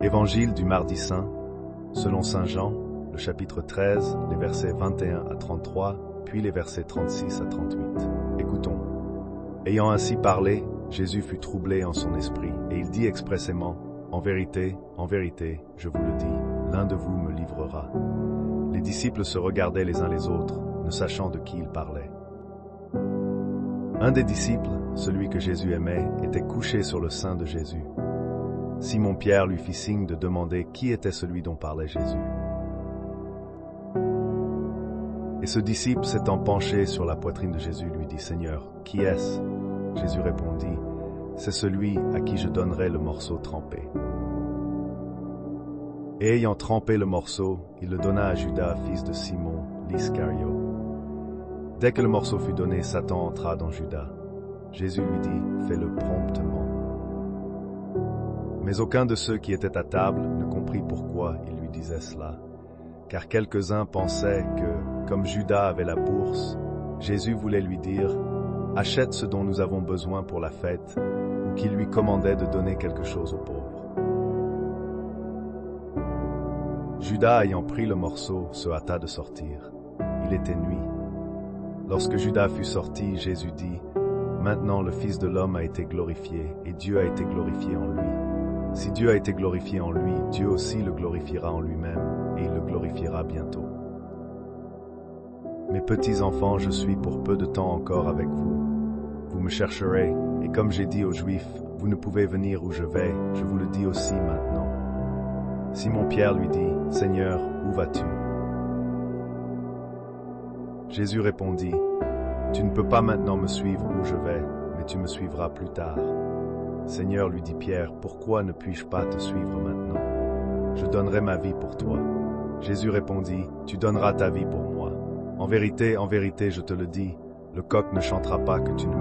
Évangile du mardi saint, selon saint Jean, le chapitre 13, les versets 21 à 33, puis les versets 36 à 38. Écoutons. Ayant ainsi parlé, Jésus fut troublé en son esprit, et il dit expressément, « en vérité, je vous le dis, l'un de vous me livrera. » Les disciples se regardaient les uns les autres, ne sachant de qui il parlait. Un des disciples, celui que Jésus aimait, était couché sur le sein de Jésus. Simon-Pierre lui fit signe de demander qui était celui dont parlait Jésus. Et ce disciple s'étant penché sur la poitrine de Jésus lui dit, « Seigneur, qui est-ce » Jésus répondit, « C'est celui à qui je donnerai le morceau trempé. » Et ayant trempé le morceau, il le donna à Judas, fils de Simon, l'Iscario. Dès que le morceau fut donné, Satan entra dans Judas. Jésus lui dit, « Fais-le promptement. » Mais aucun de ceux qui étaient à table ne comprit pourquoi il lui disait cela, car quelques-uns pensaient que, comme Judas avait la bourse, Jésus voulait lui dire « Achète ce dont nous avons besoin pour la fête » ou qu'il lui commandait de donner quelque chose aux pauvres. Judas, ayant pris le morceau, se hâta de sortir. Il était nuit. Lorsque Judas fut sorti, Jésus dit « Maintenant le Fils de l'homme a été glorifié, et Dieu a été glorifié en lui. Si Dieu a été glorifié en lui, Dieu aussi le glorifiera en lui-même, et il le glorifiera bientôt. Mes petits enfants, je suis pour peu de temps encore avec vous. Vous me chercherez, et comme j'ai dit aux Juifs, vous ne pouvez venir où je vais, je vous le dis aussi maintenant. » Simon-Pierre lui dit, « Seigneur, où vas-tu » Jésus répondit, « Tu ne peux pas maintenant me suivre où je vais, mais tu me suivras plus tard. » Seigneur, lui dit Pierre, pourquoi ne puis-je pas te suivre maintenant? Je donnerai ma vie pour toi. Jésus répondit, tu donneras ta vie pour moi. En vérité, je te le dis, le coq ne chantera pas que tu ne